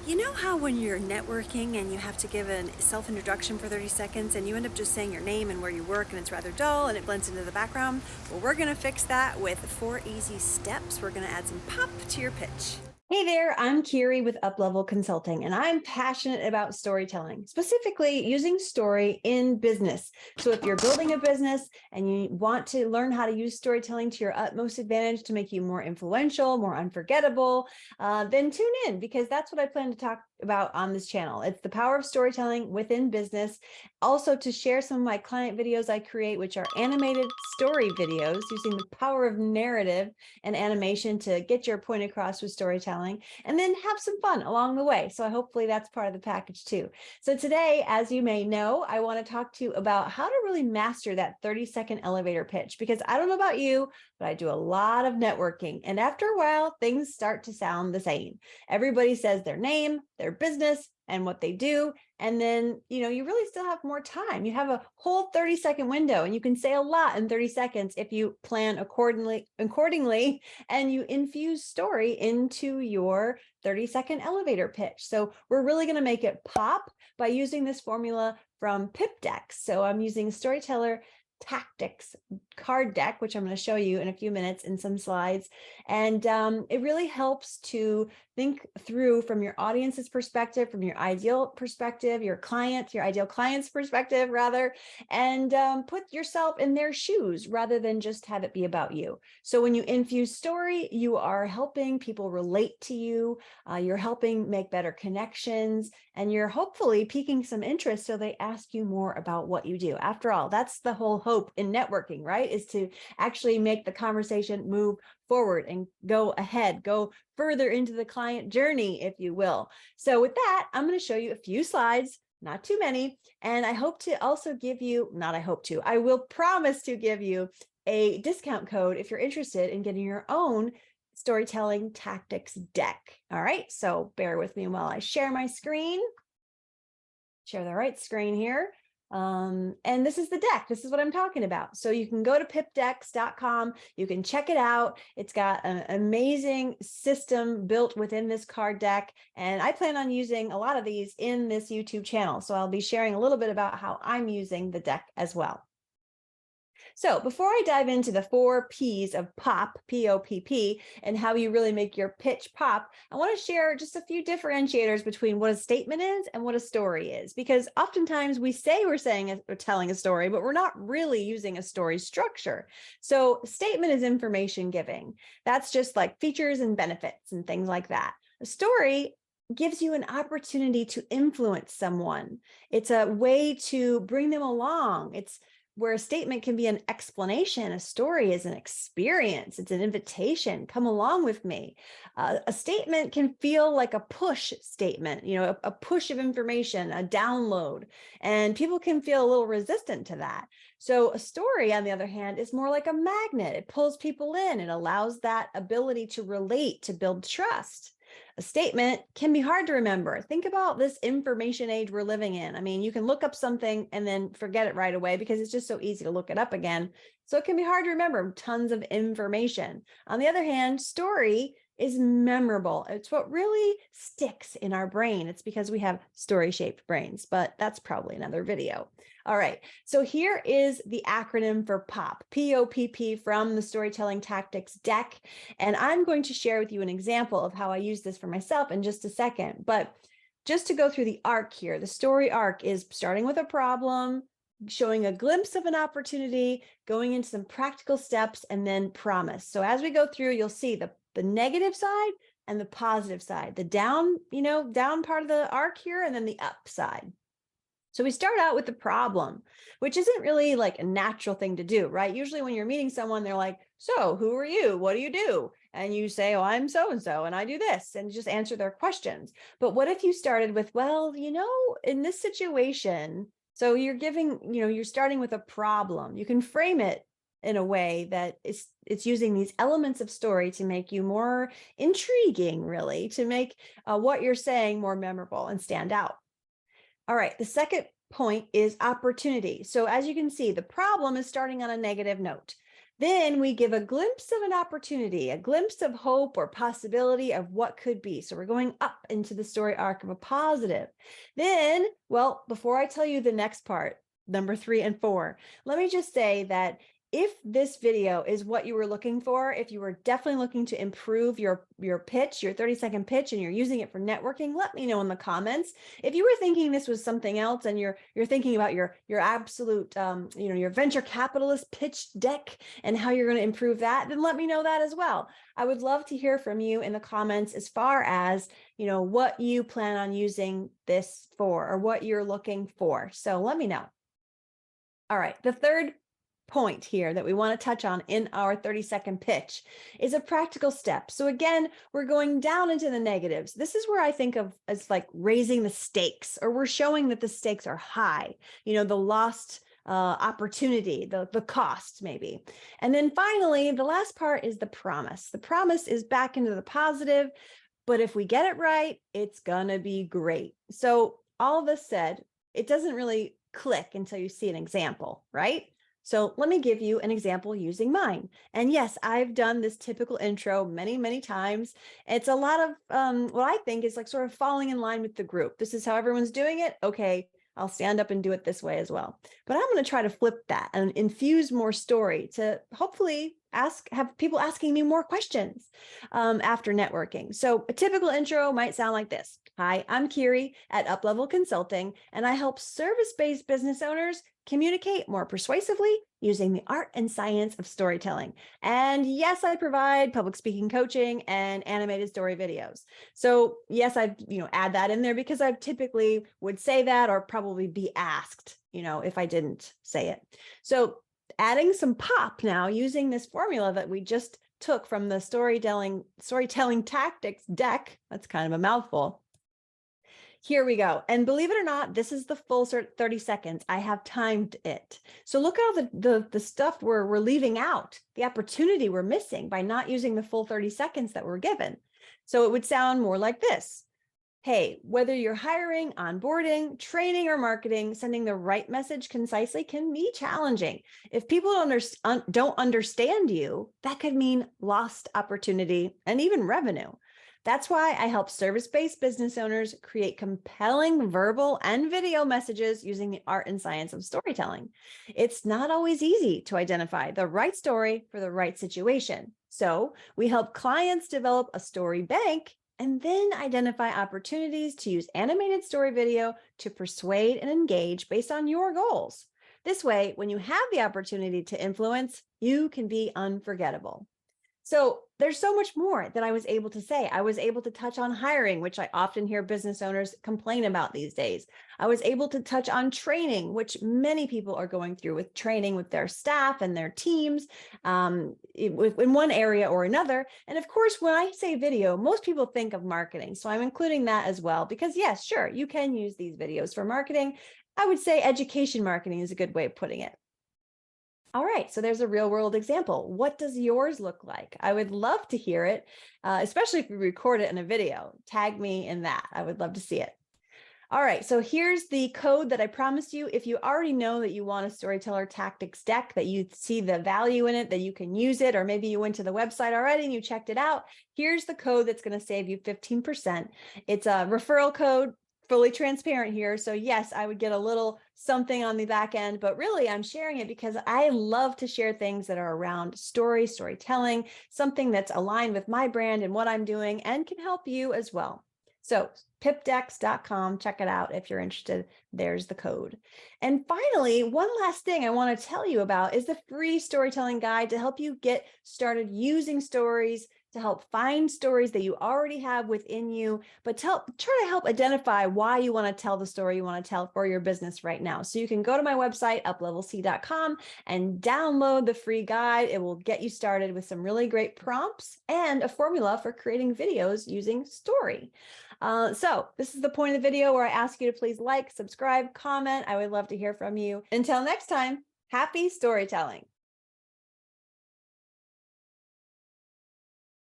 You know how when you're networking and you have to give a self-introduction for 30 seconds and you end up just saying your name and where you work and it's rather dull and it blends into the background? Well, we're going to fix that with 4 easy steps. We're going to add some pop to your pitch. Hey there, I'm Kiri with Uplevel Consulting, and I'm passionate about storytelling, specifically using story in business. So, if you're building a business and you want to learn how to use storytelling to your utmost advantage to make you more influential, more unforgettable, then tune in because that's what I plan to talk about on this channel. It's the power of storytelling within business. Also, to share some of my client videos I create, which are animated story videos using the power of narrative and animation to get your point across with storytelling, and then have some fun along the way. So hopefully that's part of the package too. So today, as you may know, I want to talk to you about how to really master that 30-second elevator pitch, because I don't know about you, but I do a lot of networking. And after a while, things start to sound the same. Everybody says their name, their business, and what they do. And then, you really still have more time. You have a whole 30-second window and you can say a lot in 30 seconds if you plan accordingly and you infuse story into your 30-second elevator pitch. So we're really going to make it pop by using this formula from Pip decks. So I'm using Storyteller Tactics card deck, which I'm going to show you in a few minutes in some slides. And it really helps to think through from your audience's perspective, from your ideal perspective, your ideal client's perspective, rather, and put yourself in their shoes rather than just have it be about you. So when you infuse story, you are helping people relate to you, you're helping make better connections, and you're hopefully piquing some interest so they ask you more about what you do. After all, that's the whole hope in networking, right? Is to actually make the conversation move forward and go ahead, go further into the client journey, if you will. So with that, I'm going to show you a few slides, not too many. And I hope to also give you, not I hope to, I will promise to give you a discount code if you're interested in getting your own storytelling tactics deck. All right, so bear with me while I share my screen. Share the right screen here. And this is the deck. This is what I'm talking about. So you can go to pipdecks.com. You can check it out. It's got an amazing system built within this card deck. And I plan on using a lot of these in this YouTube channel. So I'll be sharing a little bit about how I'm using the deck as well. So before I dive into the 4 P's of pop, P-O-P-P, and how you really make your pitch pop, I want to share just a few differentiators between what a statement is and what a story is, because oftentimes we say we're telling a story, but we're not really using a story structure. So statement is information giving. That's just like features and benefits and things like that. A story gives you an opportunity to influence someone. It's a way to bring them along. It's where a statement can be an explanation, a story is an experience, it's an invitation, come along with me. A statement can feel like a push statement, a push of information, a download, and people can feel a little resistant to that. So a story, on the other hand, is more like a magnet. It pulls people in, it allows that ability to relate, to build trust. A statement can be hard to remember. Think about this information age we're living in. I mean, you can look up something and then forget it right away because it's just so easy to look it up again. So it can be hard to remember tons of information. On the other hand, story is memorable. It's what really sticks in our brain. It's because we have story-shaped brains, but that's probably another video. All right, so here is the acronym for POP, P-O-P-P, from the Storytelling Tactics deck. And I'm going to share with you an example of how I use this for myself in just a second. But just to go through the arc here, the story arc is starting with a problem, showing a glimpse of an opportunity, going into some practical steps, and then promise. So as we go through, you'll see the negative side and the positive side, the down part of the arc here, and then the up side. So we start out with the problem, which isn't really like a natural thing to do, right? Usually when you're meeting someone, they're like, so who are you? What do you do? And you say, oh, I'm so-and-so, and I do this, and just answer their questions. But what if you started with, well, in this situation, so you're starting with a problem. You can frame it in a way that it's using these elements of story to make you more intriguing, really, to make what you're saying more memorable and stand out. All right, the second point is opportunity. So as you can see, the problem is starting on a negative note. Then we give a glimpse of an opportunity, a glimpse of hope or possibility of what could be. So we're going up into the story arc of a positive. Then, well, before I tell you the next part, number 3 and 4, let me just say that if this video is what you were looking for, if you were definitely looking to improve your pitch, your 30-second pitch, and you're using it for networking, let me know in the comments. If you were thinking this was something else and you're thinking about your absolute your venture capitalist pitch deck and how you're going to improve that, then let me know that as well. I would love to hear from you in the comments as far as what you plan on using this for or what you're looking for. So let me know. All right, the third point here that we want to touch on in our 30-second pitch is a practical step. So again, we're going down into the negatives. This is where I think of as like raising the stakes, or we're showing that the stakes are high, the lost opportunity, the cost maybe. And then finally, the last part is the promise. The promise is back into the positive, but if we get it right, it's gonna be great. So all this said, it doesn't really click until you see an example, right? So let me give you an example using mine. And yes, I've done this typical intro many, many times. It's a lot of what I think is like sort of falling in line with the group. This is how everyone's doing it. Okay, I'll stand up and do it this way as well. But I'm going to try to flip that and infuse more story to hopefully have people asking me more questions after networking. So a typical intro might sound like this. Hi, I'm Kiri at Uplevel Consulting, and I help service-based business owners communicate more persuasively using the art and science of storytelling. And yes, I provide public speaking coaching and animated story videos. So yes, I've add that in there because I typically would say that or probably be asked, if I didn't say it. So adding some pop now using this formula that we just took from the storytelling tactics deck. That's kind of a mouthful. Here we go. And believe it or not, this is the full 30 seconds. I have timed it. So look at all the stuff we're leaving out, the opportunity we're missing by not using the full 30 seconds that we're given. So it would sound more like this. Hey, whether you're hiring, onboarding, training, or marketing, sending the right message concisely can be challenging. If people don't understand you, that could mean lost opportunity and even revenue. That's why I help service-based business owners create compelling verbal and video messages using the art and science of storytelling. It's not always easy to identify the right story for the right situation. So we help clients develop a story bank and then identify opportunities to use animated story video to persuade and engage based on your goals. This way, when you have the opportunity to influence, you can be unforgettable. So there's so much more that I was able to say. I was able to touch on hiring, which I often hear business owners complain about these days. I was able to touch on training, which many people are going through with training with their staff and their teams in one area or another. And of course, when I say video, most people think of marketing. So I'm including that as well, because yes, sure, you can use these videos for marketing. I would say education marketing is a good way of putting it. All right, so there's a real world example. What does yours look like? I would love to hear it, especially if you record it in a video. Tag me in that. I would love to see it. All right, so here's the code that I promised you. If you already know that you want a storyteller tactics deck, that you see the value in it, that you can use it, or maybe you went to the website already and you checked it out, here's the code that's going to save you 15%. It's a referral code. Fully transparent here. So yes, I would get a little something on the back end, but really I'm sharing it because I love to share things that are around storytelling, something that's aligned with my brand and what I'm doing and can help you as well. So pipdex.com, check it out if you're interested. There's the code. And finally, one last thing I want to tell you about is the free storytelling guide to help you get started using stories, to help find stories that you already have within you, but try to help identify why you want to tell the story you want to tell for your business right now. So you can go to my website, uplevelc.com, and download the free guide. It will get you started with some really great prompts and a formula for creating videos using story. So this is the point of the video where I ask you to please like, subscribe, comment. I would love to hear from you. Until next time, happy storytelling.